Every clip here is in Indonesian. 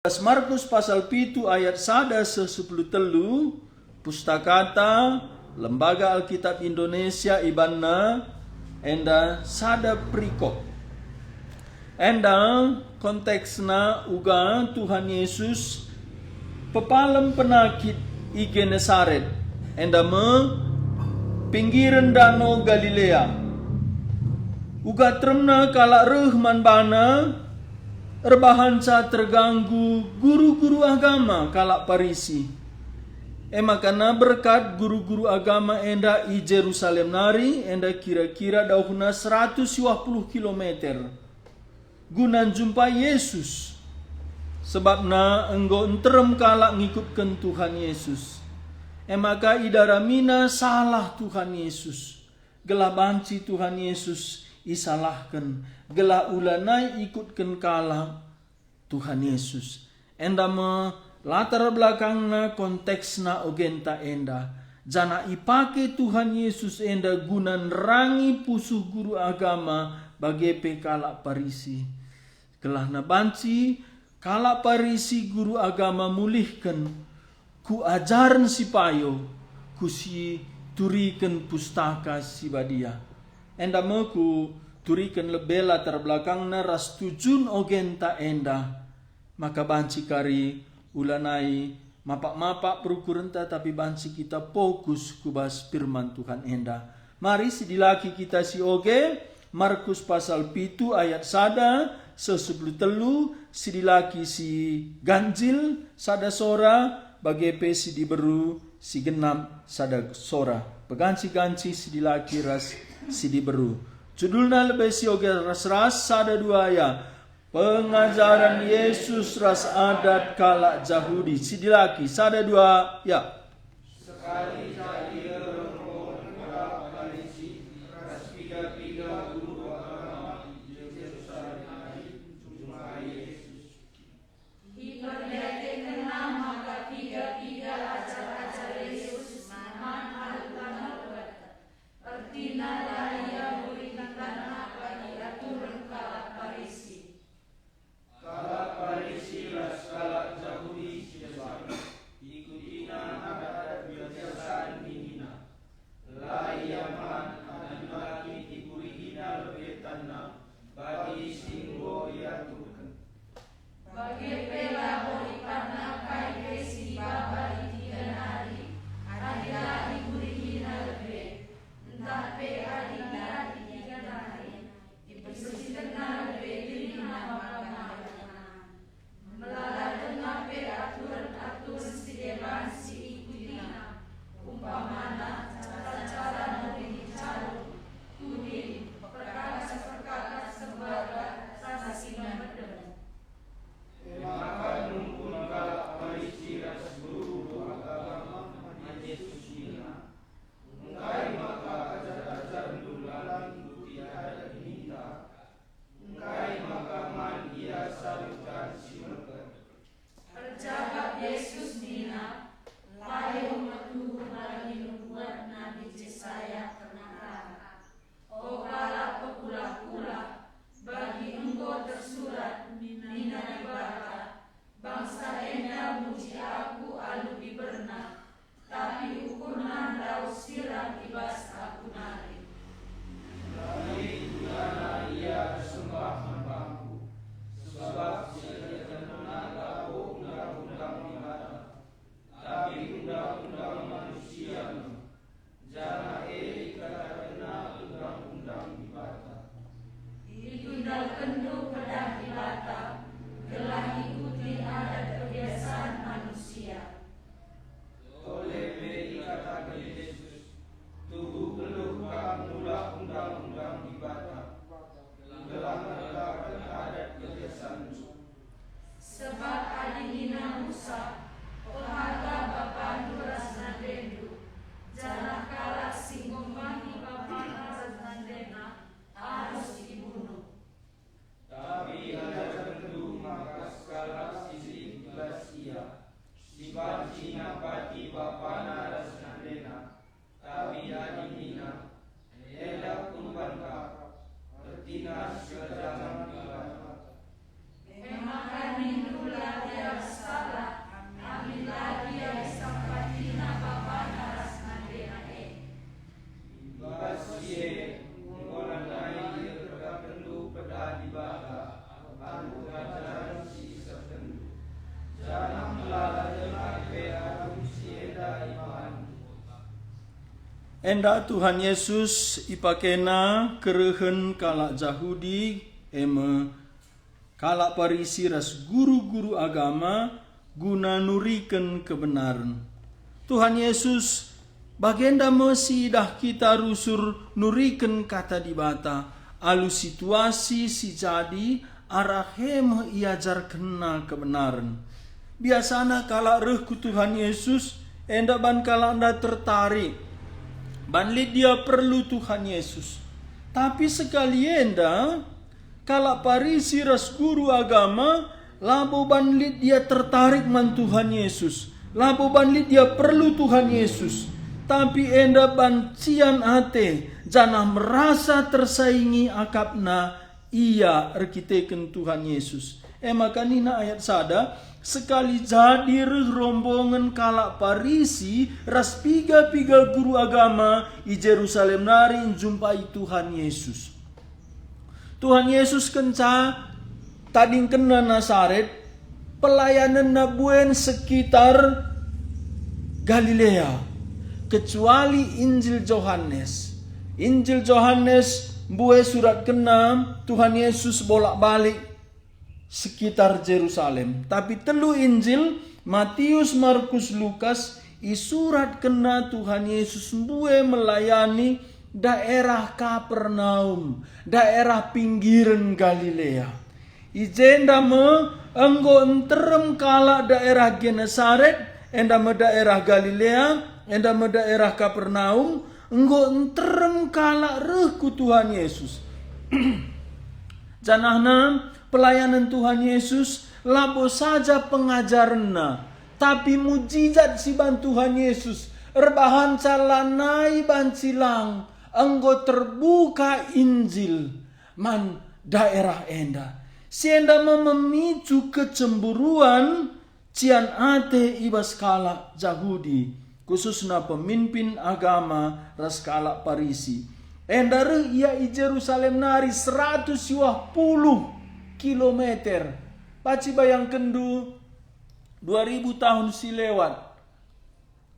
Markus pasal 7 ayat 1-10 telu, Pustakata Lembaga Alkitab Indonesia Ibanna enda sada perikop. Enda konteksna uga Tuhan Yesus pepalem penakit i Genesaret enda pinggiran danau Galilea. Uga tremna kala rehman bana erbahansa terganggu guru-guru agama kalak Parisi. Makana berkat guru-guru agama enda i Jerusalem nari enda kira-kira dauhna 150 kilometer. Gunan jumpa Yesus. Sebabna enggo enterem kalak ngikutkan Tuhan Yesus. Maka idaramina salah Tuhan Yesus. Gelah banci Tuhan Yesus isalahkan. Gelah ulanai ikutkan kala Tuhan Yesus. Enda latar belakangna konteksna ogenta enda. Jana ipake Tuhan Yesus enda gunan rangi pusuh guru agama bagepe kala Parisi. Gelah na banci kala Parisi guru agama mulihkan ku ajaran si payo ku si turikan pustaka si badia. Enda ku turikan lebih latar belakangna ras tujun ogenta enda. Maka banci kari ulanai mapak-mapak perukurenta tapi banci kita fokus kubas firman Tuhan enda. Mari sidilaki kita si oge Markus pasal 7 ayat 1-10 telu sidilaki si ganjil sada sora bagepe si diberu si genap sada sora. Peganci-ganci sidilaki ras si diberu. Judulnya lebih si oge ras-ras sada dua ya. Pengajaran Yesus ras adat kalak Yahudi. Sidilaki sada dua ya. Sekali saya bermohon kepada Parisi, ras tiga-tiga guru agama di Yerusalem jumpa Yesus. Diperlihatkan nama ketiga-tiga ajar-ajar Yesus man alukan pertina daya berikan apa diaturan kalak Parisi. Kalak Parisi ras kalak Yahudi sebab ikutina adat kebiasaan minina. Layaman adilaki diburiina lebih tanah bagi singgo yaturkan. Bagi pela berikan kai kesi baba di tiga hari, adila diburiina lebih. Entah pe adila di tiga hari, dipersihkan lebih diri nama melalui nape aturan sediaan si ikutina umpamana cara-cara memberi calon tudin perkara sebagai saksi medem. Maka numpun kalak Parisi ras guru agama Yesus ina. Engkai maka ajar-ajar dulang bukti ada diminta. Engkai maka man ia salukan si mereka. Perjabat Yesus dina layu menuhu lagi membuat Nabi Yesaya kenakalan. O kala pekula-kula bagi engkau tersurat mina ibadah bangsa enda muji aku alu biberna tapi ukuran lau sirat ibas aku nari. Lalu karena ia sembah membangku. Sebab ia tentunan tahu undang-undang ibadah. Tapi undang-undang manusia jangan kata undang-undang ibadah. Ditundal kendu pedang ibadah gelah ikuti adat kebiasaan manusia. Oleh dikatakan Yesus, tubuh keluh mula undang-undang ibadah. Gelah menegakkan adat kebiasaan. Sebab adinina Musa, peharga bapa nuras nandendu, janah kalah singomani bapa nuras nandena harus dibunuh. Tapi ada tentu maka skala sisi belas ia. Si banci napati bapa naras nandena. Tapi adinina, elak kumbangka, pertina sejaman ibadah. Memakan minulah dia Enda Tuhan Yesus ipakena kerehen kalak Yahudi eme kalak Parisi ras guru-guru agama guna nuriken kebenaran. Tuhan Yesus bagenda mesi dah kita rusur nuriken kata dibata alu situasi si jadi arah hem iajar kena kebenaran. Biasana kalak reh ku Tuhan Yesus enda ban kalak anda tertarik banlit dia perlu Tuhan Yesus. Tapi sekali enda kalak Parisi ras guru agama labo banlit dia tertarik man Tuhan Yesus. Labo banlit dia perlu Tuhan Yesus. Tapi enda bancian ate janah merasa tersaingi akapna ia erkiteken Tuhan Yesus. Maka nina ayat sada sekali jadi rombongan kalak Parisi ras piga-piga guru agama i Jerusalem nari jumpai Tuhan Yesus. Tuhan Yesus kenca tading kena Nazaret pelayanan nabuen sekitar Galilea kecuali Injil Yohanes. Injil Yohanes bue surat ke-6 Tuhan Yesus bolak-balik sekitar Jerusalem. Tapi telu Injil Matius, Markus, Lukas isurat kena Tuhan Yesus bue melayani daerah Kapernaum, daerah pinggiran Galilea. Ijenda me enggo enterem kala daerah Genesaret, enda me daerah Galilea, enda me daerah Kapernaum, enggo enterem kala rehku Tuhan Yesus. Janahna pelayanan Tuhan Yesus labo saja pengajaranna, tapi mujizat si ban Tuhan Yesus erbahan calanai ban silang enggo terbuka Injil man daerah enda. Si enda memicu kecemburuan cian ate ibas kala Yahudi, khususnya pemimpin agama ras kala Parisi. Enda ia i Jerusalem nari 120 kilometer. Paci bayang kendu 2000 tahun si lewat.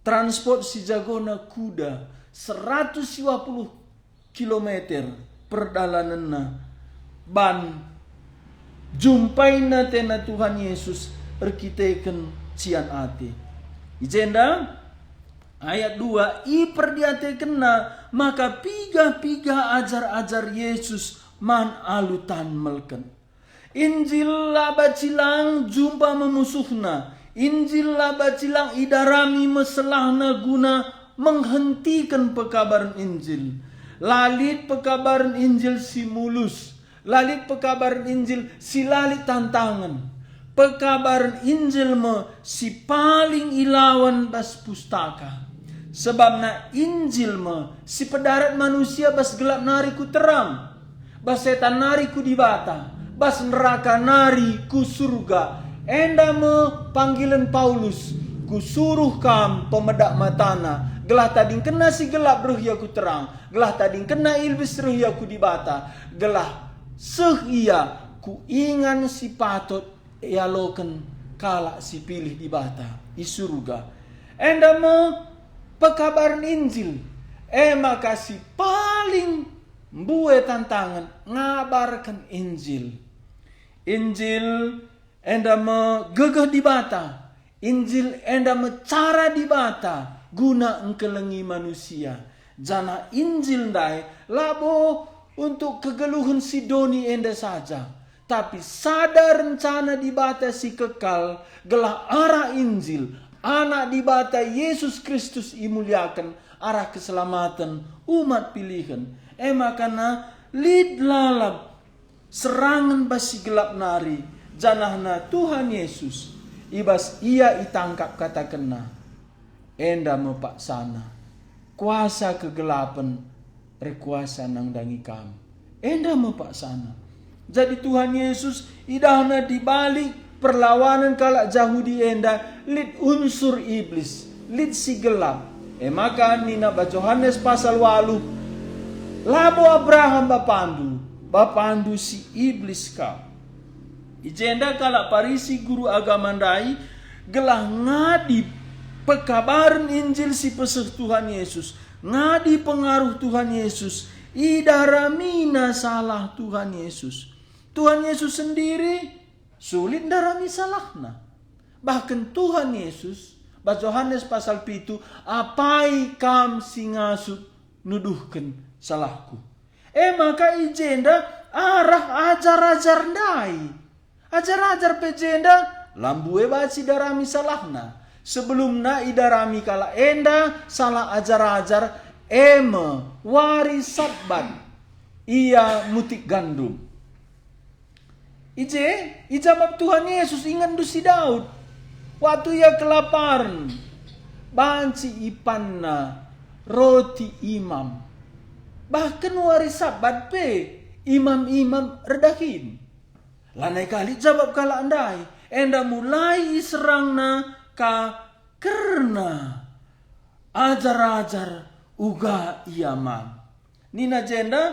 Transport si jagona kuda 120 kilometer perdalananna. Ban jumpaina tena Tuhan Yesus erkiteken cian ate. Ijenda ayat 2 i perdiate kena maka piga-piga ajar-ajar Yesus man alutan melken. Injil laba cilang jumpa memusuhna. Injil laba cilang idarami meselahna guna menghentikan pekabaran Injil. Lalit pekabaran Injil si mulus. Lalit pekabaran Injil si lalit tantangan. Pekabaran Injil me si paling ilawan bas pustaka. Sebabna Injil me si pedarat manusia bas gelap nariku terang. Bas setan nariku dibata. Bas neraka nari ku surga. Enda me panggilan Paulus. Ku suruh kam pemedak matana. Gelah tading kena si gelap ruh ya ku terang. Gelah tading kena ilbis ruh ya ku dibata. Gelah seh ia ku ingan si patot ialoken kala si pilih dibata i surga. Enda me pekabaran Injil. Maka si paling mbue tantangan ngabarkan Injil. Injil enda me gegeh dibata. Injil enda me cara dibata guna engkelengi manusia. Jana Injil ndai labo untuk kegeluhan si doni enda saja. Tapi sadar rencana dibata si kekal gelah arah Injil. Anak dibata Yesus Kristus imuliakan arah keselamatan umat pilihan. Makana lid lalap serangan basi gelap nari janahna Tuhan Yesus ibas ia itangkap kata kena enda mepak sana kuasa kegelapan rekuasa nang dangi kam enda mepak sana. Jadi Tuhan Yesus idahna dibalik perlawanan kalak Yahudi enda lid unsur iblis lid si gelap. Maka nina ba Yohanes pasal 8 labo Abraham bapandu si iblis kau. Ijenda kalak Parisi guru agama ndai gelah ngadi pekabaran Injil si peseh Tuhan Yesus. ngadi pengaruh Tuhan Yesus, idaramina salah Tuhan Yesus. Tuhan Yesus sendiri sulit darami salahna. Bahkan Tuhan Yesus, bahasa Yohanes pasal 7, apai kam singasut nuduhkan salahku. Maka ijenda arah ajar-ajar ndai. Ajar-ajar pejenda lambue baci darami salahna. Sebelumna idarami kala enda salah ajar-ajar wari sabat ia mutik gandum. Ijabab Tuhan Yesus ingat dusi Daud. Waktu ia kelaparan, banci ipanna roti imam. Bahkan wari sabat imam-imam redahin. Lanai kali jawab kala andai. Enda mulai serangna karena ajar-ajar uga iaman. Nina jenda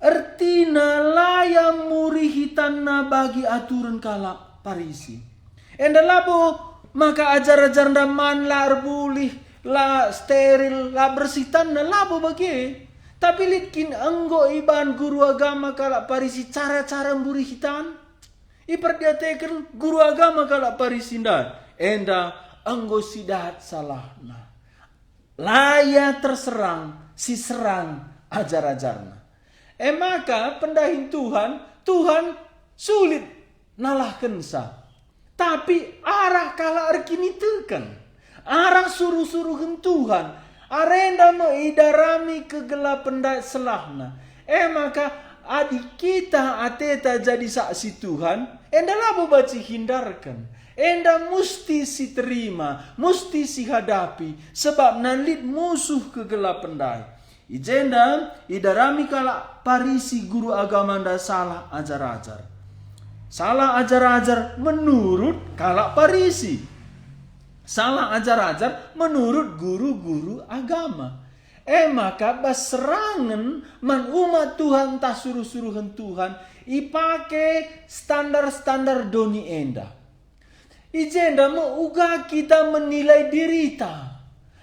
ertina layam murihitanna bagi aturan kala parisi. Enda labo maka ajar-ajar ndaman lar bulih la steril la bersihtan na labo bagi. Tapi litkin enggo iban guru agama kala parisi cara-cara murihitan. Iperdiatekan guru agama kala parisi nda. Enda enggo sidat salahna. Laya terserang si serang ajar-ajarna. Maka pendahin Tuhan sulit nalah kensa. Tapi arah kala arkini tekan. Arah suruh-suruhin Tuhan. Arenda meidarami kegelapan selahna. Maka adik kita ateta jadi saksi Tuhan. Enda labo baci hindarkan. Enda musti si terima. Musti si hadapi. Sebab nalit musuh kegelapan dai. Ijenda idarami kala parisi guru agama nda salah ajar-ajar. Salah ajar-ajar menurut kala parisi. Salah ajar-ajar menurut guru-guru agama. Maka baserangan man umat Tuhan tak suruh-suruhan Tuhan ipake standar-standar doni enda. Ijenda uga kita menilai dirita.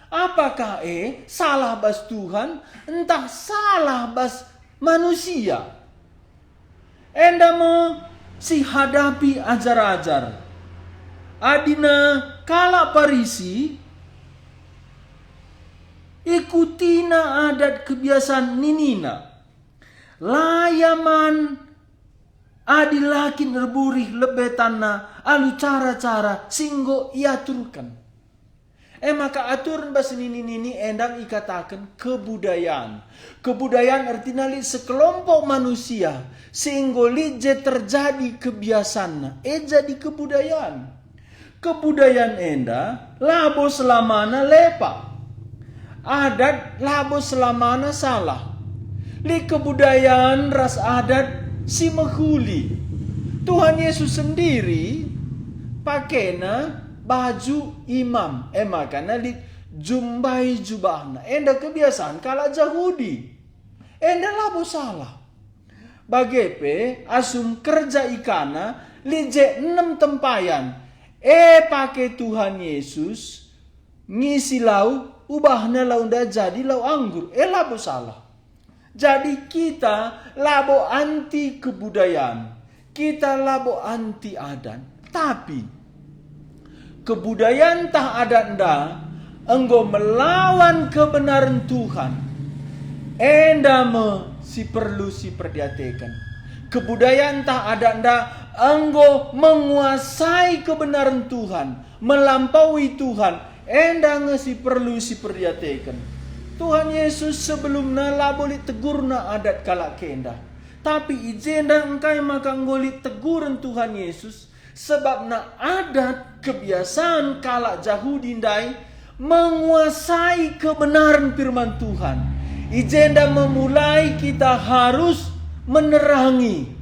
Apakah salah bas Tuhan, entah salah bas manusia. Enda si hadapi ajar-ajar. Adina kala parisi ikutina adat kebiasaan ninina. Layaman adilakin erburih lebetanna alu cara-cara singgo iaturkan. Maka aturan bahasa nini endang ikatakan kebudayaan. Kebudayaan artinya sekelompok manusia sehingga lije terjadi kebiasaan. Jadi kebudayaan. Kebudayaan enda labo selamana lepa. Adat labo selamana salah. Li kebudayaan ras adat si menghuli. Tuhan Yesus sendiri pakena baju imam. Makanya jumbai jubahna. Enda kebiasaan kala Yahudi. Enda labo salah. Bagepe asum kerja ikana lije 6 tempayan. Pakai Tuhan Yesus ngisi lau ubahna lau nda jadi lau anggur. Labo salah. Jadi kita labo anti kebudayaan. Kita labo anti adat. Tapi kebudayaan tak adat nda enggo melawan kebenaran Tuhan. Enda si perlu si perdiatekan. Kebudayaan tak adat nda enggo menguasai kebenaran Tuhan, melampaui Tuhan. Enda si perlu si perdiatekan. Tuhan Yesus sebelumna laboli tegurna adat kala kenda. Tapi ijenda engkai maka ngoli teguran Tuhan Yesus. Sebab na adat kebiasaan kala Yahudi ndai menguasai kebenaran firman Tuhan. Ijenda memulai kita harus menerangi.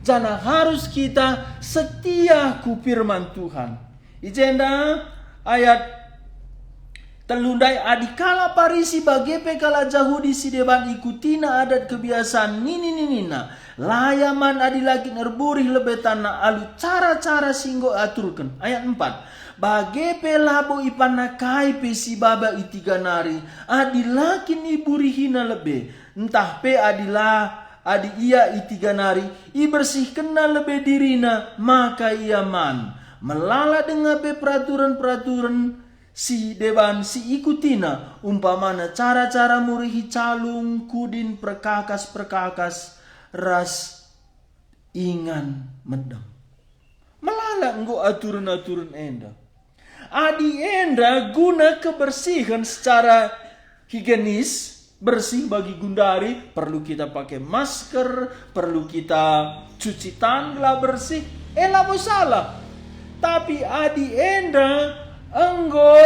Jana harus kita setia ku firman Tuhan. Ijenda ayat telundai adikala parisi bagepe kala Yahudi si deban ikutina adat kebiasaan nini. Layaman adi lagi nerburih lebih tanah alu cara-cara singgo aturkan. Ayat 4. Bage pelabo ipanakai pe si baba itiga nari. Adi lagi niburihina lebih. Entah pe adilah adi ia itiga nari. I bersihkena lebih dirina maka ia man. Melala dengan pe peraturan-peraturan si dewan si ikutina umpamana cara-cara murihi calung kudin perkakas ras ingan medang. Melala enggo aturan-aturan enda. Adi enda guna kebersihan secara higienis, bersih bagi gundari, perlu kita pakai masker, perlu kita cuci tangan bersih. Labo salah. Tapi adi enda enggo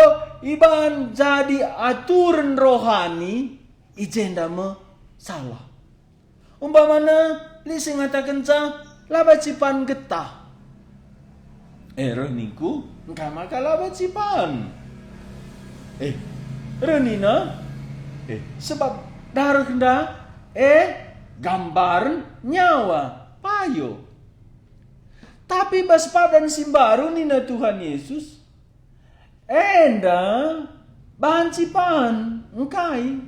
iban jadi aturan rohani ijenda me salah. Umpamana lisi ngatakan laba cipan getah. Reniku engka maka laba cipan. Renina sebab darah kenda gambar nyawa payo. Tapi bas padan simbaru nina Tuhan Yesus enda bahan cipan engkai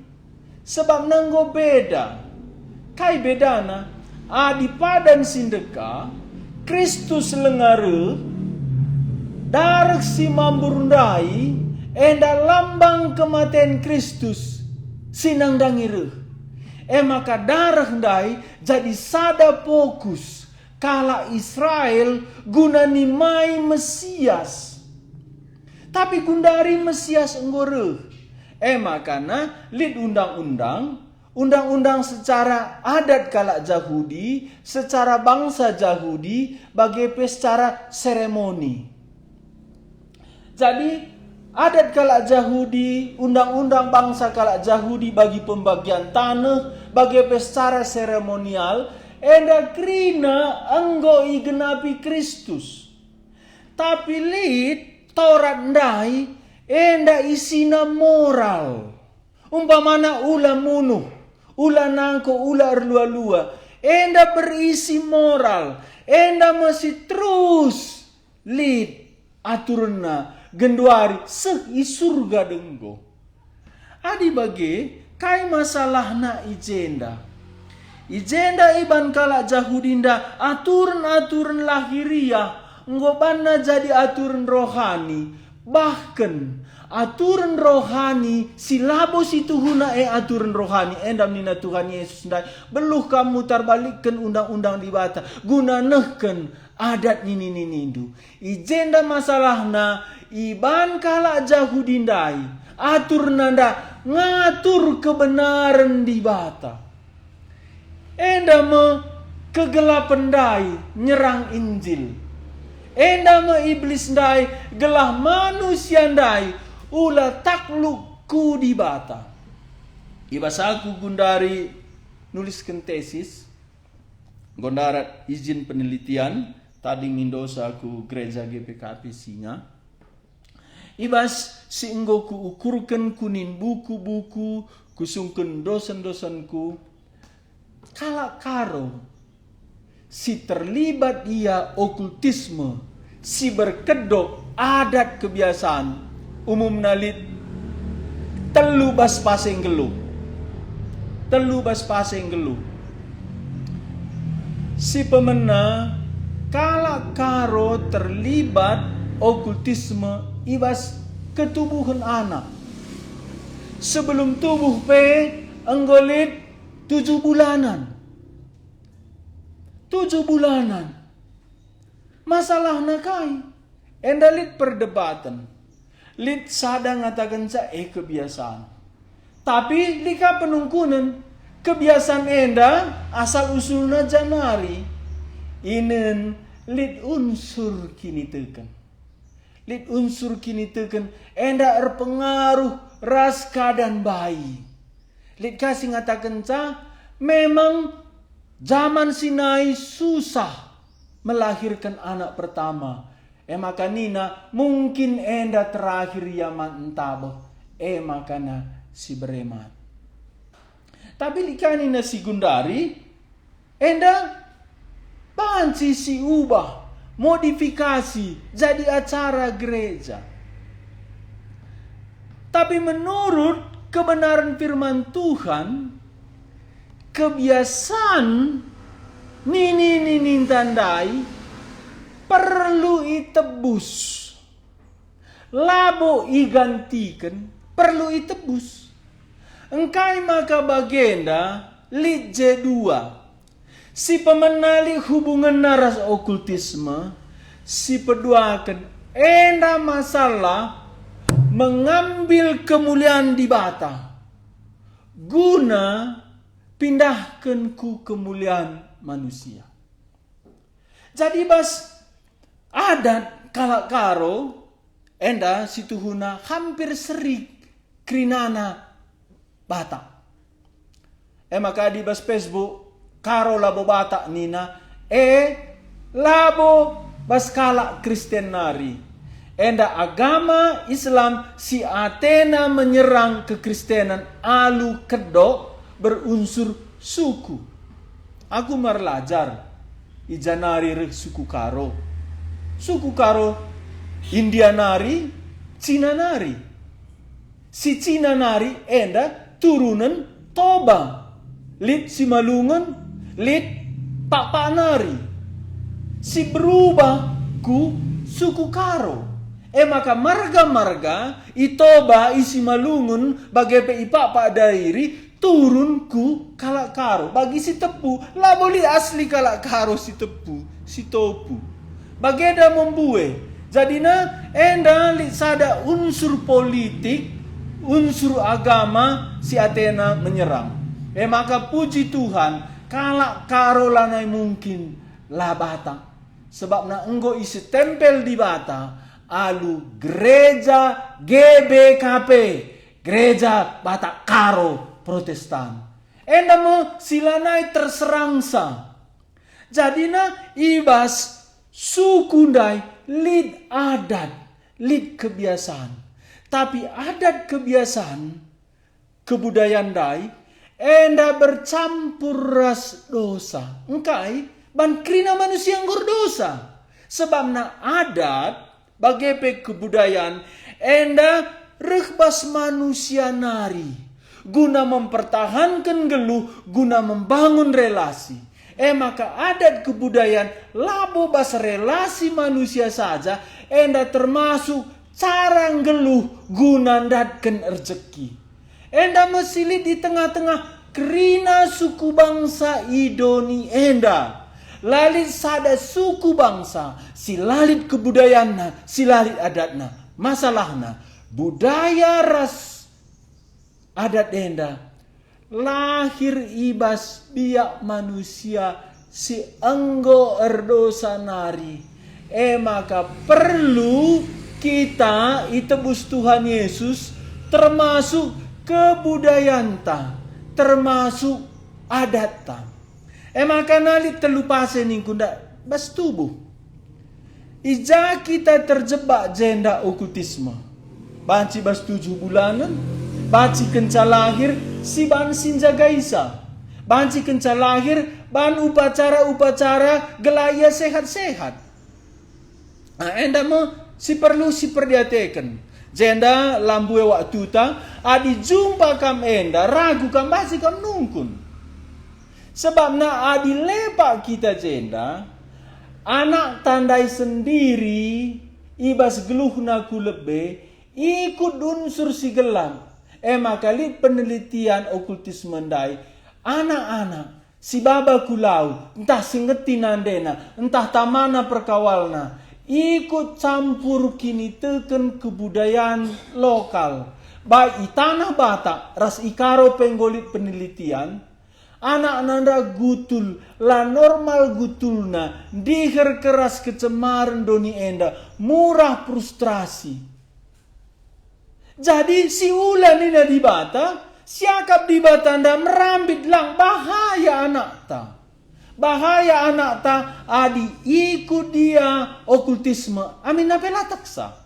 sebab nanggo beda kai bedana adi padan sindeka Kristus lengare darah si mamburundai enda lambang kematian Kristus sinang dangire maka darah ndai jadi sada fokus kala Israel guna nimai Mesias. Tapi gundari Mesias enggore. Makana lid undang-undang secara adat kala Yahudi, secara bangsa Yahudi, bagi secara seremoni. Jadi adat kala Yahudi, undang-undang bangsa kala Yahudi bagi pembagian tanah, bagi secara seremonial, enda krina enggo igenapi Kristus. Tapi lid Taurat ndai enda isina moral. Umpamana ula munuh, ula nangko, ula erlua-lua. Enda berisi moral. Enda masih terus lid aturna genduari i surga denggo. Adi bage kai masalahna ijenda. Ijenda iban kala Jahudinda aturan-aturan lahiriah ngobana jadi aturan rohani. Bahkan aturan rohani silabo situhuna aturan rohani endam nina Tuhan Yesus ndai beluh kamu tarbalikkan undang-undang di bata guna nehken adat nini nindu. Ijenda masalahna iban kala Jahudindai atur nanda ngatur kebenaran di bata. Enda me kegelapan dai nyerang Injil. Enda me iblis dai gelah manusia dai ulah taklukku di bata. Ibasaku gundari nuliskan tesis gondarat izin penelitian tadi ngindosa ku gereja GPKP Singa. Ibas si enggo ku ukurkan kunin buku-buku kusungken dosen-dosenku kala karo si terlibat ia okultisme, si berkedok adat kebiasaan umum nalit telu bas paseng geluh. Si pemena kala karo terlibat okultisme ibas ketubuhan anak. Sebelum tubuh enggolit 7 bulanan. Masalahna kai. Endalit perdebatan. Lit sada ngatakan kebiasaan. Tapi lika penungkunan kebiasaan enda asal usulna janari. Inen lit unsur kini teken. Enda erpengaruh ras keadaan bayi. Lid kasih ngatakan memang zaman Sinai susah melahirkan anak pertama. Maka nina mungkin enda terakhir yaman entabo. Makana si beremat. Tapi likanina si gundari enda banci si ubah, modifikasi jadi acara gereja. Tapi menurut kebenaran firman Tuhan, kebiasaan nini tandai perlu itebus. Labo igantikan perlu itebus. Engkai maka bagenda lit J2. Si pemenali hubungan naras okultisme, si peduakan enda masalah mengambil kemuliaan di bata guna pindahkan ku kemuliaan manusia. Jadi bas adat kalak karo enda situhuna hampir serik krinana bata. Maka di bas Facebook karo labo bata nina labo bas kalak Kristen nari. Enda agama Islam si Athena menyerang kekristenan alu kedok berunsur suku. Aku merlajar ijanari rek suku karo. Suku karo India nari, Cina nari. Si Cina nari enda turunan Toba. Lit si Malungan, lit Pak nari. Si berubah ku suku karo. Maka marga-marga itoba isi Malungun bagai ipak dairi turun ku kalak karo. Bagi si tepu, lah boleh asli kalak karo si tepu, si topu. Bageda membue. Jadina enda sada unsur politik, unsur agama si Athena menyerang. Maka puji Tuhan, kalak karo lanai mungkin lah bata. Sebab na enggo isi tempel di bata. Alu gereja GBKP, gereja Batak Karo Protestan. Enda mo silanai terserangsa. Jadina ibas sukundai lid adat, lid kebiasaan. Tapi adat kebiasaan kebudayaan dai enda bercampur ras dosa. Engkai ban krina manusia nggur dosa. Sebab na adat bagai kebudayaan enda rekhbas manusia nari guna mempertahankan geluh, guna membangun relasi. Maka adat kebudayaan labo bas relasi manusia saja enda termasuk cara geluh guna datkan rezeki. Enda mesilit di tengah-tengah kerina suku bangsa idoni enda. Lalit sada suku bangsa, si lalit kebudayaan, si lalit adatna. Masalahna, budaya ras adat enda lahir ibas biak manusia si enggo erdosa nari. Maka perlu kita itebus Tuhan Yesus termasuk kebudayaan ta, termasuk adat ta. Maka nalit terlupase ning kunda bas tubuh. Ija kita terjebak jenda okultisme. Banci bas 7 bulanan, banci kenca lahir si ban sinja gaisa. Banci kenca lahir ban upacara-upacara gelaya sehat-sehat. Enda mo si perlu si perdiatekan. Jenda lambu waktu ta adi jumpa kam enda ragu kam basi kam nungkun. Sebab na adi lepak kita jenda, anak tandai sendiri, ibas geluhna ku lebe, ikut unsur si gelam. Maka li penelitian okultisme ndai, anak-anak, si baba kulau, entah singeti nandena, entah tamana perkawalna, ikut campur kini teken kebudayaan lokal. Baik i tanah Batak, ras ikaro penggolit penelitian, anak nanda gutul, la normal gutulna, diher keras kecemaran doni enda, murah frustrasi. Jadi si ulan ini di bata, siakap di bata anda merambit lang, bahaya anak ta. Bahaya anak ta, adi ikut dia okultisme, amin napela taksa.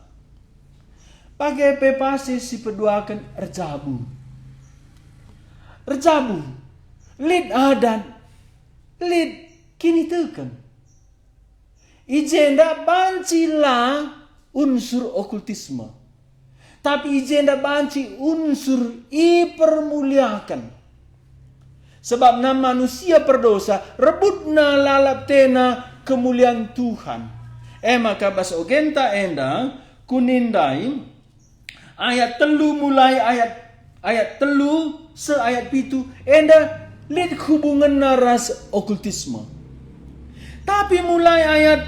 Pakai pepasi si peduakan erjabu. Lid adat lid kini teken. Ijenda bancilah unsur okultisme. Tapi ijenda banci unsur ipermuliakan. Sebab na manusia berdosa, rebutna lalap tena kemuliaan Tuhan. Maka bas ogenta enda kunindai ayat telu mulai ayat telu seayat pitu enda lid hubungan naras okultisme. Tapi mulai ayat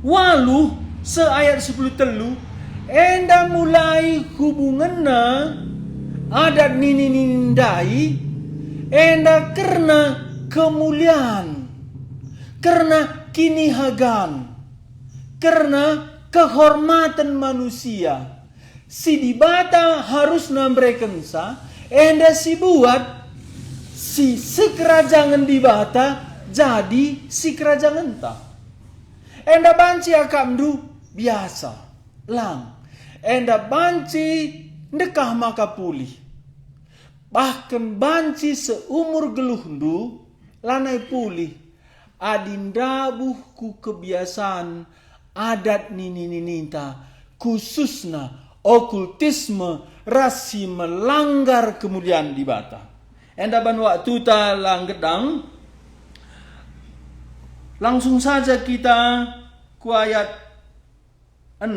8 seayat 10 telu enda mulai hubungan na adat nindai enda karena kemuliaan, karena kinihagan, karena kehormatan manusia. Si dibata harus nambrekan sa, enda si buat si sekerajangan dibata jadi si kerajaan ta. Enda banci akamdu biasa, lang. Enda banci dekah maka pulih. Bahkan banci seumur geluhndu lanai pulih. Adindabuh ku kebiasaan adat nini-ninita khususna okultisme rasi melanggar kemuliaan dibata. Enda ban waktu ta langgedang langsung saja kita ku ayat 6.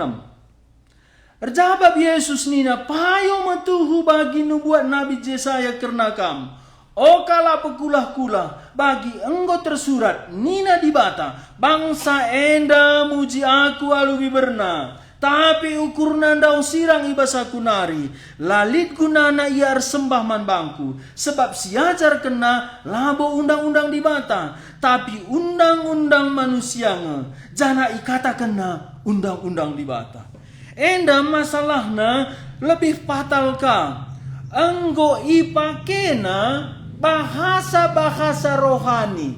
Erjabab Yesus nina payo matuhu bagi nubuat Nabi Yesaya karena kam. O kala pekulah-kulah bagi engkau tersurat nina dibata. Bangsa enda muji aku alu biberna. Tapi ukurna ndau sirang ibasaku nari. Lalit gunana iar sembah man bangku. Sebab siajar kena labo undang-undang dibata. Tapi undang-undang manusia jana ikata kena undang-undang dibata. Enda masalahna lebih fatal ka. Enggo ipakena bahasa-bahasa rohani.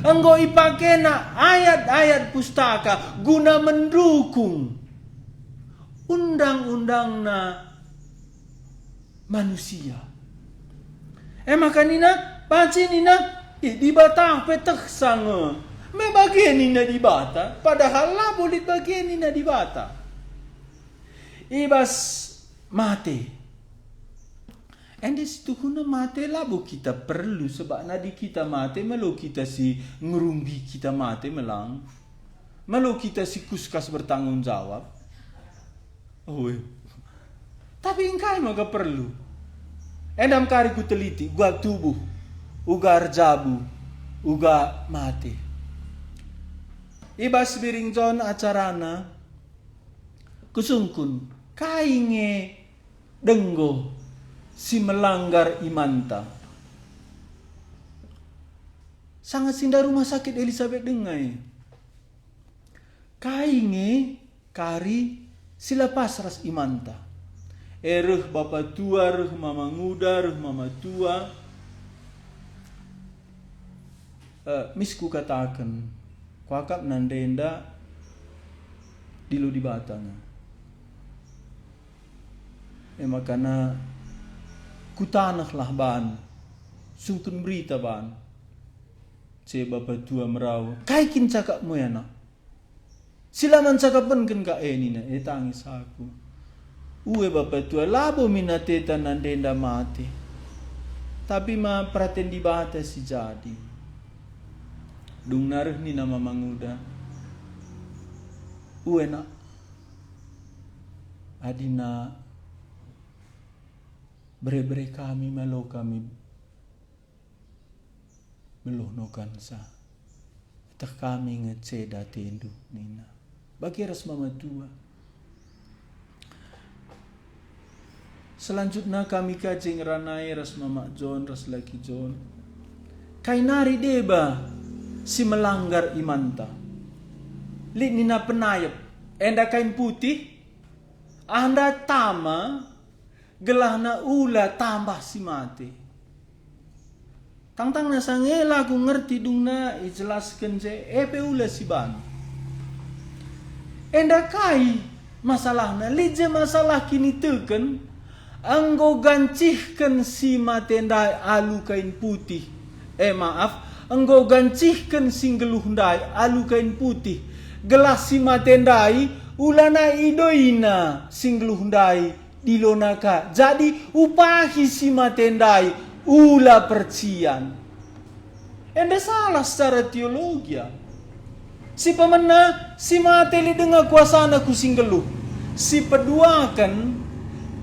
Enggo ipakena ayat-ayat pustaka guna mendukung undang-undangna manusia. Maka nina baci nina dibata petek sange. Me bagian nina dibata padahal lah boleh bagian nina dibata. Ibas mate. Ende situ kuna mate labu kita perlu sebab nadi kita mate melo kita si ngerumbi kita mate melang. Melo kita si kuskas bertanggung jawab. Oh. Tapi engkai maka perlu. Endam kari ku teliti gua tubuh, uga arjabu, uga mate. Ibas biring John acarana kusungkun kainge denggo si melanggar imanta. Sangat sinda rumah sakit Elizabeth dengai. Kainge kari sila pasras imanta. Eruh bapa tua, ruh mama muda, ruh mama tua. Misku katakan, kuakap nandenda dilu di batanga. Makana kutanah lah ban, sungkun berita ban. Ce bapa tua merau, kaikin cakap mo yana. Silaman cakapan kan ka nina, tangis aku. Uwe bapa tua labo minateta nandenda mati. Tapi ma praten di bata si jadi. Dung naruh ni nama manguda. Uwe na. Adina bere-bere kami melo kami meluh no kansa. Tak kami ngeceda tendu nina. Bagi ras mama tua. Selanjutnya kami kajing ranai ras mama John, ras laki John. Kainari deba si melanggar imanta. Li nina penayap. Enda kain putih. Anda tama. Gelahna ula tambah si mati. Tang-tang na sangela ku ngerti dung na ijelaskan je epe ula si ban. Enda kai masalahna lije masalah kini teken anggo gancihkan si mati enda alu kain putih. Maaf, engkau gancihkan sing geluh ndai alu kain putih. Gelas si matendai ulana idoina sing geluh ndai dilonaka. Jadi upahi si matendai ula percian. Enda salah secara teologi. Si pemena si mateli dengan kuasana ku sing geluh. Si peduakan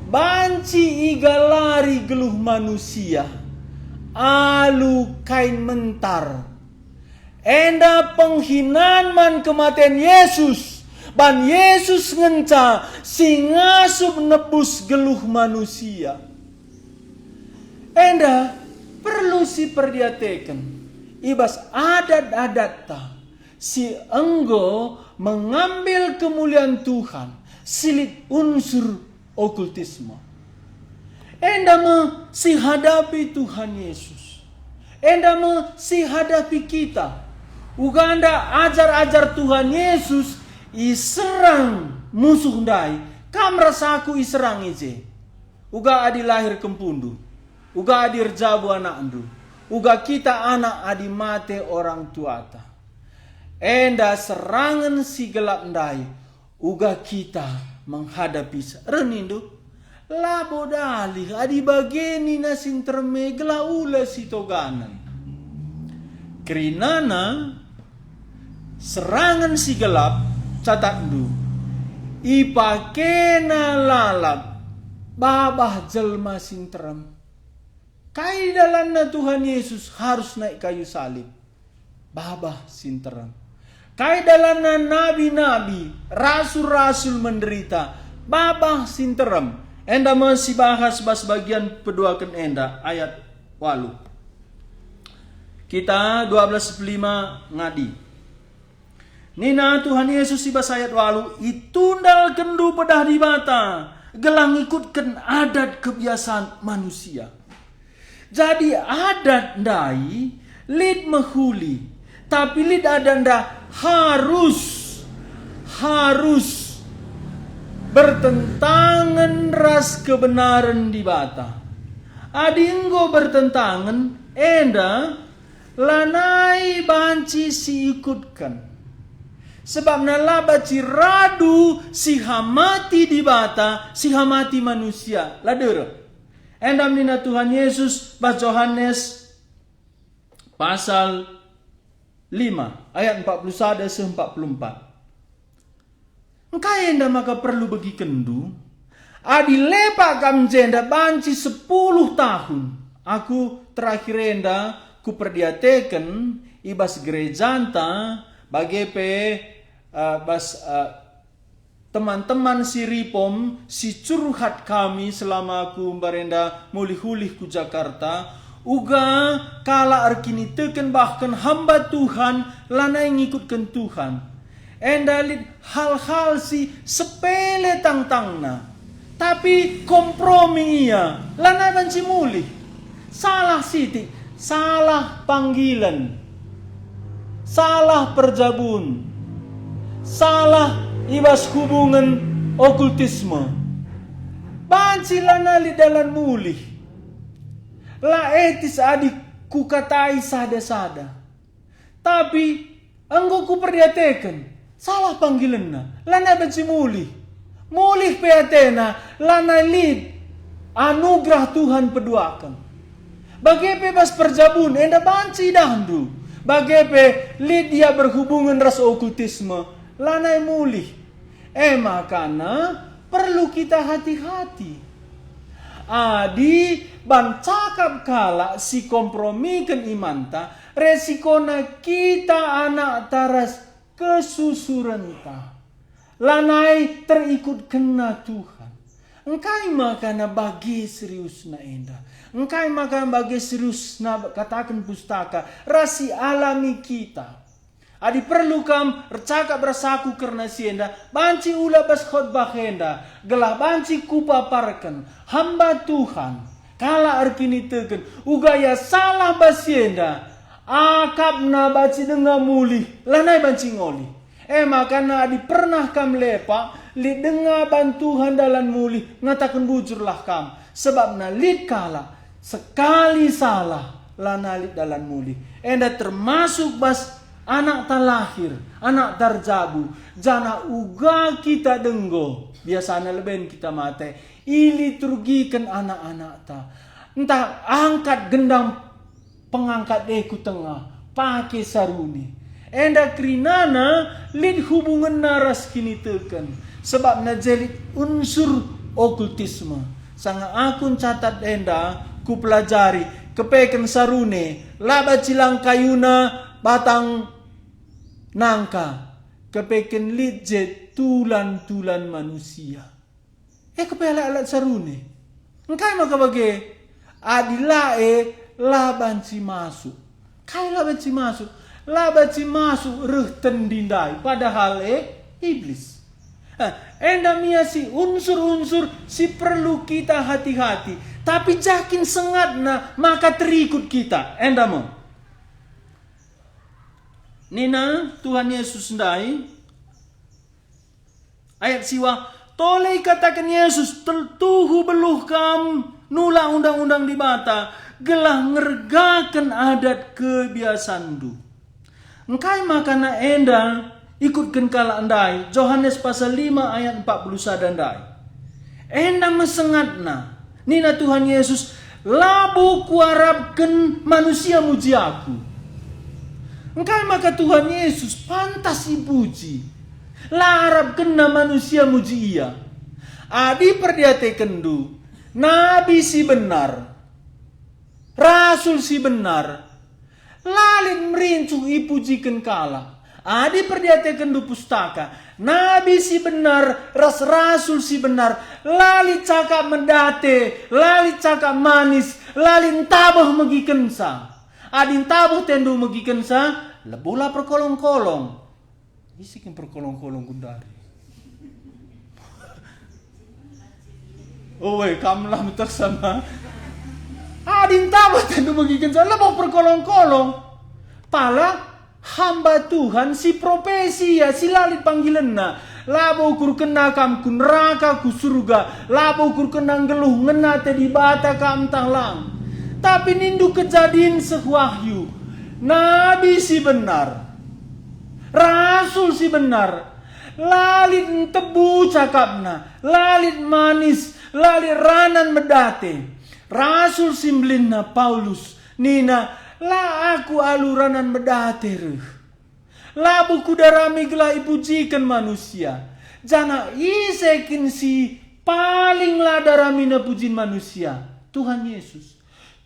banci igalari geluh manusia alu kain mentar. Enda penghinaan man kematian Yesus. Ban Yesus ngenca si ngasup nebus geluh manusia. Enda perlu si perdiatekan. Ibas adat-adat si enggo mengambil kemuliaan Tuhan. Silit unsur okultisme. Enda si hadapi Tuhan Yesus. Enda si hadapi kita. Uganda ajar-ajar Tuhan Yesus iserang musuh ndai. Kam rasaku iserang ije. Uga adi lahir kempundu. Uga adi rjabu anak andu. Uga kita anak adi mate orang tuata. Enda serangan si gelap ndai. Uga kita menghadapi renindu. Labo dalih adi bageni nasin termegla ula si toganan. Kerinana serangan si gelap catat du. Ipakena lalap babah jelma sinterem. Kai dalanna Tuhan Yesus harus naik kayu salib. Babah sinterem. Kai dalanna nabi-nabi, rasul-rasul menderita. Babah sinterem. Enda masih bahas bagian peduakan enda ayat 8. Kita 12:5 ngadi. Nina Tuhan Yesus ibas ayat 8 itundal kendu pedah di bata. Gelang ikutkan adat kebiasaan manusia. Jadi adat ndai lid mehuli. Tapi lid adanda harus bertentangan ras kebenaran di bata. Adinggo bertentangan enda lanai banci si ikutkan. Sebab nala baci radu si hamati di bata, si hamati manusia. Ladera. Endam nina Tuhan Yesus bas Yohanes pasal 5 ayat 41-44. Engkai enda maka perlu bagi kendu. Adi lepak kam jenda banci 10 tahun. Aku terakhir enda ku perdiateken ibas gerejanta bagi teman-teman si Ripom si curhat kami selama aku barenda mulih-hulih ku Jakarta. Uga kala arkini teken bahkan hamba Tuhan lana yang ngikutkan Tuhan. Endalit hal-hal si sepele tang-tangna. Tapi kompromi iya. Lana banci mulih. Salah siti. Salah panggilan. Salah perjabun. Salah ibas hubungan okultisme. Banci lana li dalan mulih. La etis adik ku katai sada-sada. Tapi anggo ku perdiatekan. Salah panggilanna. Lana banci mulih. Mulih peatena. Lana lid. Anugerah Tuhan peduakan. Bagepe bas perjabun. Enda banci dandu. Bagepe lid dia berhubungan ras okultisme. Lana mulih. Makana perlu kita hati-hati. Adi ban cakap kala si kompromikan imanta resikona kita anak taras kesusurenta. Lanai terikut kena Tuhan. Engkai makana bagi serius na enda. Engkai makana bagi serius na katakan pustaka rasi alami kita. Adi perlu kam recakap rasaku karena sienda banci ula bas khotbah henda gelah banci kupaparkan hamba Tuhan kala arkini teken ugaya salah basienda akapna baci dengar mulih lanai banci ngoli makana adi pernah kam lepa li dengar bantuhan dalam mulih ngatakan bujurlah kam sebab na lid kala sekali salah lanalit dalan muli. Enda termasuk bas anak talahir, anak tarjabu, jana uga kita denggo. Biasanya leben kita mate, iliturgikan anak-anak ta. Entah angkat gendang pengangkat deku tengah, pakai saruni. Enda krinana lid hubungan naras kini teken. Sebab na jelit unsur okultisme. Sanga akun catat enda ku pelajari kepeken sarune laba cilang kayuna batang nangka kepeken lidjet tulan-tulan manusia. Kepela alat sarune. Engkai maka bagi adilae laban si masuk. Kai laban si masuk. Laban si masuk reh tendindai. Padahal iblis. Enda mia si unsur-unsur si perlu kita hati-hati. Tapi jakin sengatna maka terikut kita. Enda mo. Nina Tuhan Yesus ndai. Ayat siwa. Toleh katakan Yesus tertuhu beluh kam nula undang-undang di bata. Gelah ngergakan adat kebiasaan du. Engkai makana enda ikutkan kala andai. Yohanes pasal 5 ayat 41 andai. Enda mesengatna. Nina Tuhan Yesus. Labu kuarapkan manusia muji aku. Engkai maka Tuhan Yesus pantas dipuji. Larap kena manusia muji ia. Adi perdiate kendu. Nabi si benar. Rasul si benar. Lalin merincu ipujikan kala. Adi perdiate kendu pustaka. Nabi si benar. Rasul si benar. Lali cakap mendate. Lali cakap manis. Lalin tabuh megikensa. Adin tabuh tendu megikensa. Lebula perkolong-kolong. Isikin perkolong-kolong gundari. Oh weh, kamulah mutak sama. Adin tabat tentu bagikan saya lebih perkolong-kolong. Pala hamba Tuhan si profesi ya si lalit panggilan na. Labo ukur kena kam ku neraka ku surga. Labo ukur kena geluh ngena te di bata kam tanglang. Tapi nindu kejadian sewahyu. Nabi si benar. Rasul si benar. Lalit tebu cakapna. Lalit manis. Lalit ranan medate. Rasul simblina Paulus. Nina. La aku aluranan medate reh. Labu kudarami gelah ipujikan manusia. Jana isekin si paling ladaramina pujin manusia. Tuhan Yesus.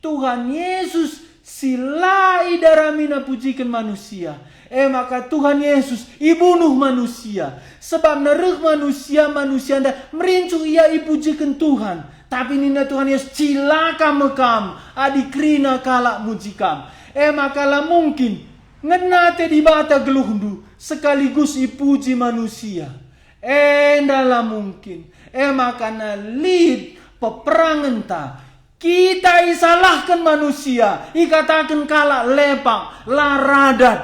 Tuhan Yesus silai daramina pujikan manusia. Maka Tuhan Yesus ibunuh manusia. Sebab nereh manusia nda merincu ia ipujikan Tuhan. Tapi nina Tuhan Yesus cilaka mekam. Adikrina kalak mujikam. Maka lah mungkin ngenate di bata geluhdu sekaligus ipuji manusia. Ndalah mungkin. Maka na lid peperangan ta. Kita isalahkan manusia. Ikatakan kalak lepak. Laradat.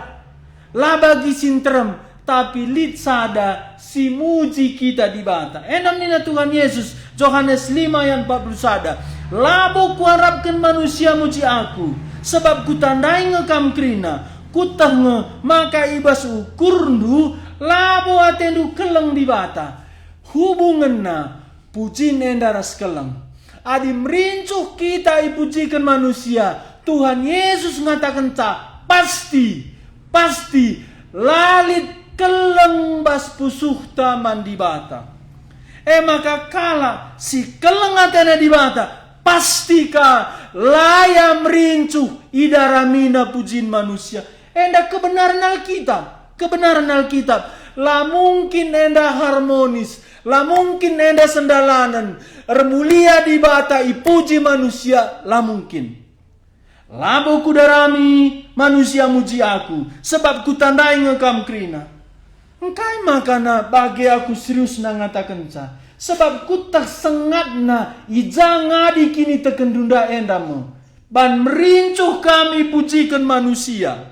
La bagi sinterem. Tapi lid sada si muji kita di bata. Enam nina Tuhan Yesus. Yohanes 5 ayat 41. Labo kuharapkan manusia muji aku. Sebab kutandai ngekam krina. Kutah maka ibas ukurndu. Labo atendu keleng di bata. Hubunganna pujin endaras keleng. Adi merincuh kita ipujikan manusia. Tuhan Yesus ngatakan tak. Pasti lalit keleng bas pusuh taman di bata. Maka kala si keleng atena di bata. Pastika laya merincuh idaramina pujin manusia. Enda kebenaran Alkitab. La mungkin enda harmonis. La mungkin enda sendalanan. Remulia di bata ipuji manusia. La mungkin. Labo kudarami manusia muji aku. Sebab kutandai ngekam krina. Engkai makana bagi aku serius na ngatakan sa. Sebab kutah sengatna ijanga di kini tekendunda endamu. Ban merincuh kami pujikan manusia.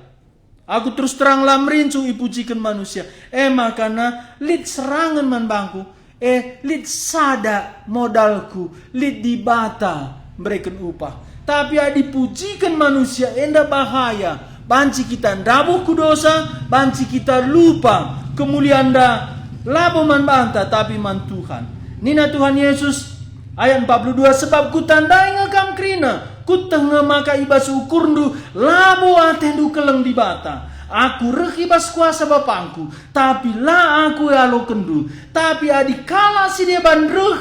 Aku terus terang lah merincuh ipujikan manusia. Makana lid serangan man bangku. Lid sada modalku. Lid dibata berikan upah. Tapi dipujikan manusia enda bahaya. Banci kita ndabuh ku dosa, banci kita lupa kemuliaan da labo man banta tapi man Tuhan. Nina Tuhan Yesus ayat 42, sebab ku tandai ngakam krina, ku tengah maka ibas ukurndu labo atendu keleng di bata. Aku rekibas kuasa bapangku, tapi la aku alo kendu. Tapi adikala si dia bandreh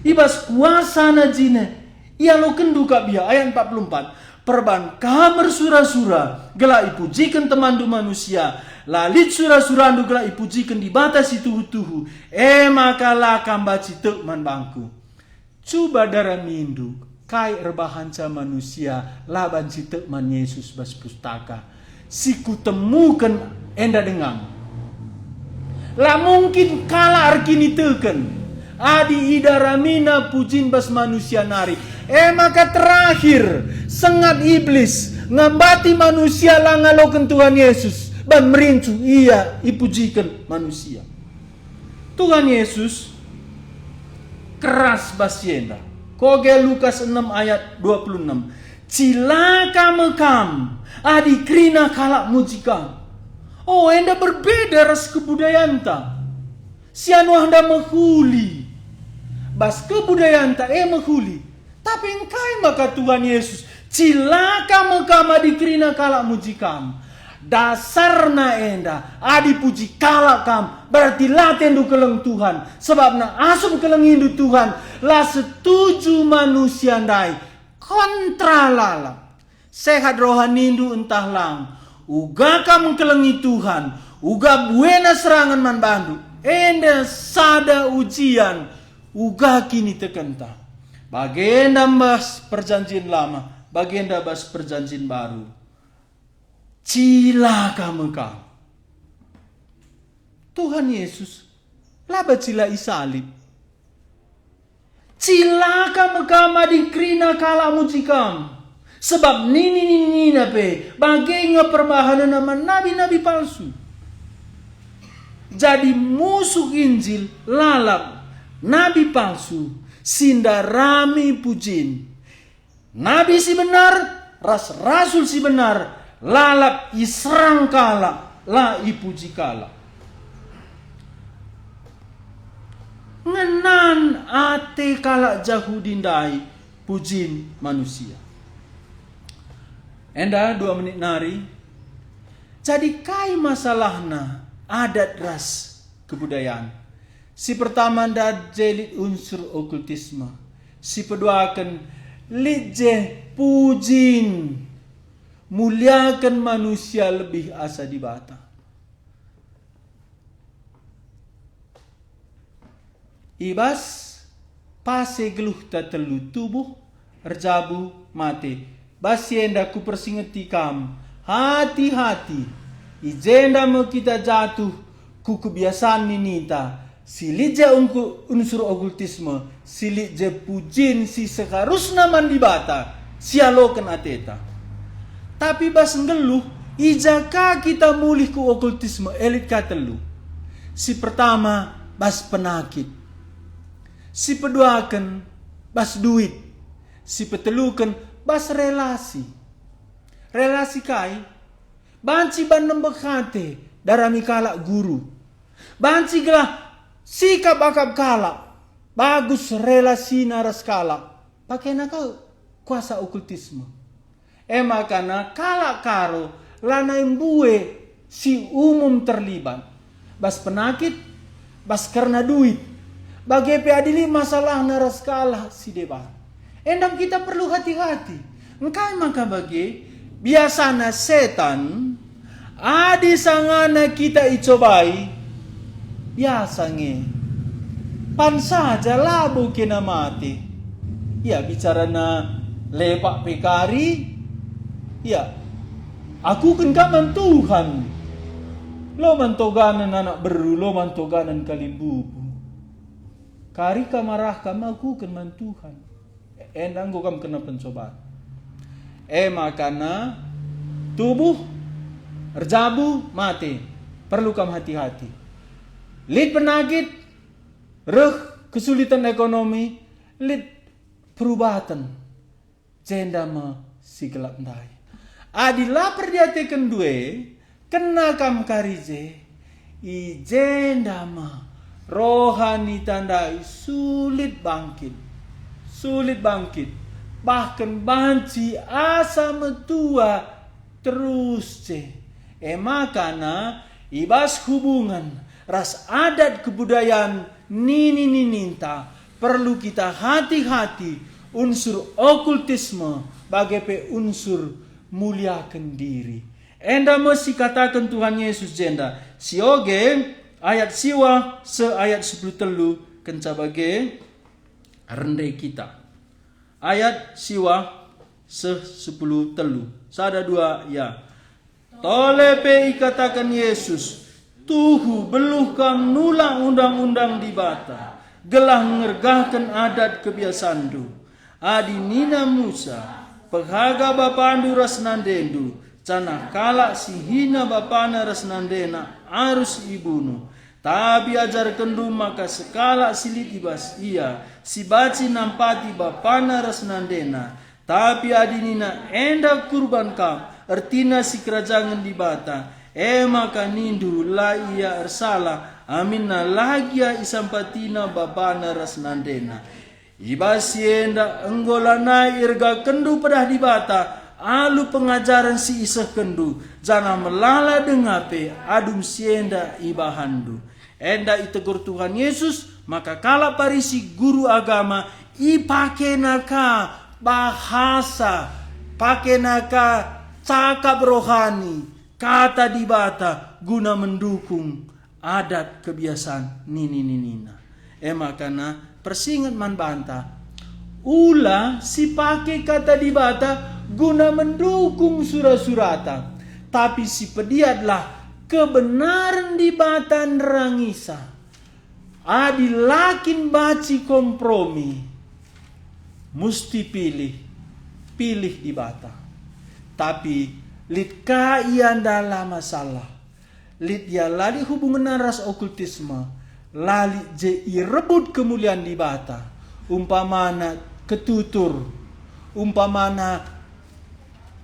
ibas kuasa na jine. Ia lo kendu kak biya. Ayat 44. Perban kamer sura-sura gela ipujikan temandu manusia. Lalit sura-surandu gela ipujikan di batas tuhu-tuhu. Maka la kambaci tek man bangku. Coba darah mindu. Kai erbahanca manusia. Laban si tek man Yesus bas pustaka. Si kutemukan enda dengang. La mungkin kala arkini teken. Adi idaramina pujin bas manusia nari. Maka terakhir sengat iblis ngambati manusia lah ngalokan Tuhan Yesus dan merincu ia ipujikan manusia. Tuhan Yesus keras basienda. Koge Lukas 6 ayat 26. Cilaka mekam adi krina kalak mujikam. Enda berbeda ras kebudayaan ta. Sianu anda menghuli. Bas kebudayaan ta menghuli. Tapi engkai maka Tuhan Yesus cilaka mekama dikrina kalak mujikam. Dasarna enda adi puji kalak kam. Berarti laten du keleng Tuhan. Sebab na asum keleng indu Tuhan. La setuju manusia ndai. Kontra lalap. Sehat rohani indu entah lang. Uga kam kelengi Tuhan. Uga buena serangan man bandu. Enda sada ujian. Uga kini tekenta. Bagenda bas perjanjian lama, bagenda bas perjanjian baru. Cilaka mekam. Tuhan Yesus laba cila isalib. Cilaka mekam adikrina kala mujikam. Sebab nini pe bagai perbahanan nama nabi-nabi palsu. Jadi musuh Injil lalap nabi palsu. Sindarami pujin. Nabi si benar, rasul si benar, lalap iserang kala, la ipuji kala. Ngenan ate kala jahu dindai pujin manusia. Enda 2 menit nari. Jadi kai masalahna adat ras kebudayaan. Si pertama nda jelit unsur okultisme. Si kedua akan lije pujin. Muliakan manusia lebih asa di bata. Ibas pase geluh telu tubuh erjabu mati. Basienda ku persingeti kam. Hati-hati. Ijenda mau kita jatuh ku kebiasaan ninita. Silija unsur okultisme, silija pujin si seharusnya mandibata, sialokan ateta. Tapi bas ngeluh, ijaka kita mulih ku okultisme elit katelu. Si pertama bas penakit, si peduakan bas duit, si petelukan bas relasi. Relasi kai, banci ban nembekate darami kalak guru, banci gelah sikap akap kala. Bagus relasi naras kala. Pakai kau kuasa okultisme. Makana kala karo lana imbue si umum terlibat. Bas penakit. Bas karena duit. Bagai adili masalah naras kala si debat. Endam kita perlu hati-hati. Engkai maka bagi biasana setan adi sangana kita icobai. Biasanya pan saja labu kena mati. Ya bicara na lepak pekari. Ya aku kan kaman Tuhan. Lo mantoganan anak beru, lo mantoganan kalimbubu. Kari kamarah kam aku kan man Tuhan. Endang go kam kena pencobaan. Makana tubuh erjabu mati. Perlu kam hati-hati. Lid penakit, kesulitan ekonomi, lid perubatan. jenda si gelap ndai. Adi lapar dia teken due, kena kam karije, i jenda rohani tandai sulit bangkit. Bahkan banci asa metua terus makana ibas hubungan ras adat kebudayaan nininta perlu kita hati-hati unsur okultisme bagai unsur muliakan diri. Enda mesti katakan Tuhan Yesus jenda sioge ayat siwa ayat 10 telu kenca bagai rendai kita. Ayat siwa 10 telu. Sada dua ya. Tolepe ikatakan Yesus, tuhu beluh kam nulang undang-undang di bata, gelah ngergahkan adat kebiasaan du. Adi nina Musa, penghaga bapandu ras nandendu, cana kalak si hina bapana ras nandena arus ibunu. Tapi ajar kendu maka sekala silit ibas ia, si baci nampati bapana ras nandena. Tapi adinina enda kurban kam, ertina si kerajaan di bata. Maka nindu la ia ersala, aminna lagia isampatina babana ras nandena. Ibasi enda enggolana irga kendu pedah di bata, alu pengajaran si isah kendu, jana melala dengape adum sienda ibahandu. Enda itegur Tuhan Yesus, maka kala parisi guru agama ipake naka bahasa, pake naka cakap rohani, kata di bata guna mendukung adat kebiasaan nina. Makana persingat man banta, ula si pake kata di bata guna mendukung surat-surata, tapi si pediatlah kebenaran di bata nerangisa. Adi lakin baci kompromi, musti pilih di bata. Tapi lit ka ia dalam masalah, lit ya lali hubungan ras okultisme, lali je irebut kemuliaan di bata, umpamana ketutur, umpamana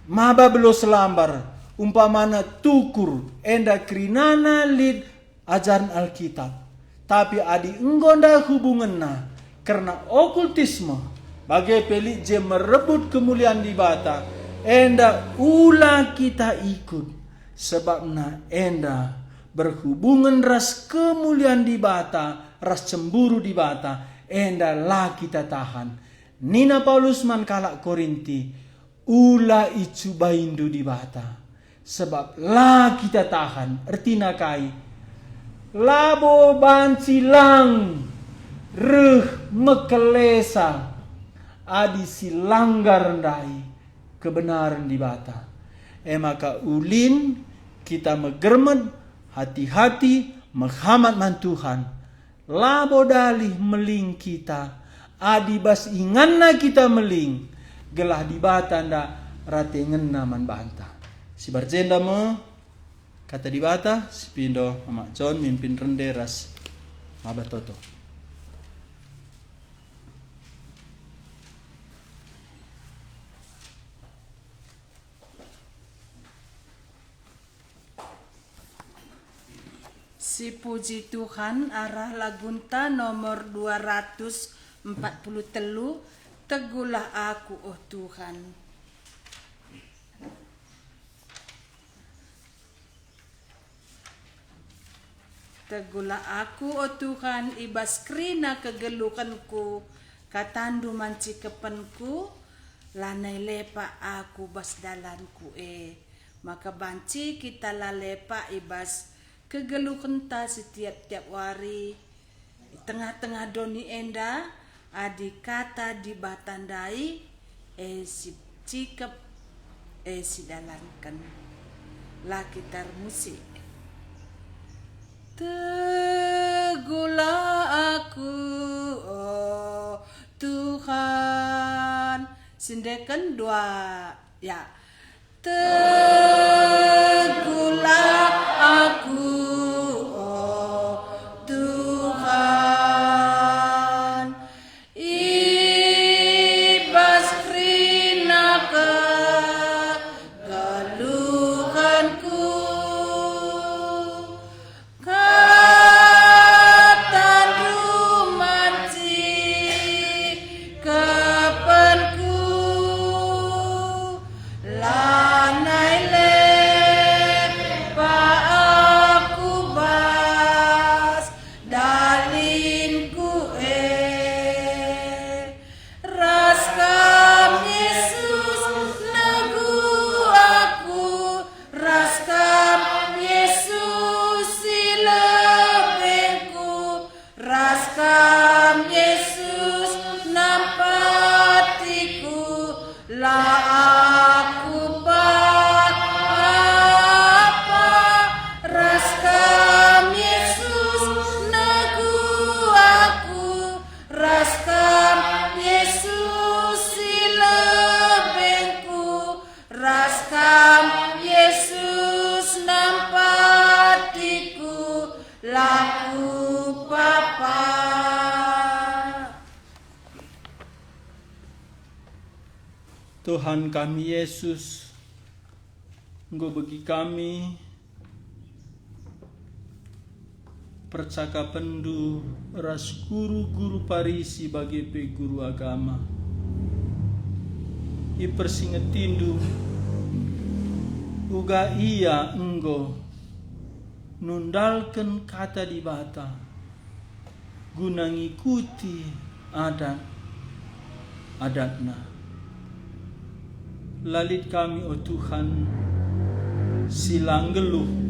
maba belo selambar, umpamana tukur, enda krinana lid ajaran Alkitab. Tapi adi enggonda hubunganna karena okultisme bagai pelik je merebut kemuliaan di bata, enda ula kita ikut sebabna enda berhubungan ras kemuliaan di bata, ras cemburu di bata, enda lah kita tahan. Nina Paulus man kalak Korinti, ula icu baindu di bata. Sebab lah kita tahan, ertina kai labo bancilang reh mekelesa adi silanggar ndai kebenaran di bata. Maka ulin kita megermet hati-hati menghamat man Tuhan. Labo dalih meling kita adi bas inganna kita meling gelah di bata nda ratengen naman banta. Si barjenda kata di bata si pindo Mama John mimpin renderas mabatoto. Si puji Tuhan arah lagunta nomor 243, teguhlah aku oh Tuhan. Teguhlah aku oh Tuhan, ibas krina kegelukanku, katandu manci kepenku, lanai lepa aku bas dalanku maka banci kita lalepa ibas kegelukan ta setiap wari, tengah-tengah doni enda, adi kata di batandai, si cikep, si dalankan, lah kita musik. Teguhlah aku, oh Tuhan. Sindekan dua, ya. Teguhlah aku, oh Tuhan. Ibas krina Tuhan kami Yesus, Engkau bagi kami percakapan du ras guru-guru Parisi bagi pe guru agama. I persingetindu uga ia enggo nundalkan kata di bata guna ngikuti adatna. Lalit kami, oh Tuhan, silang geluh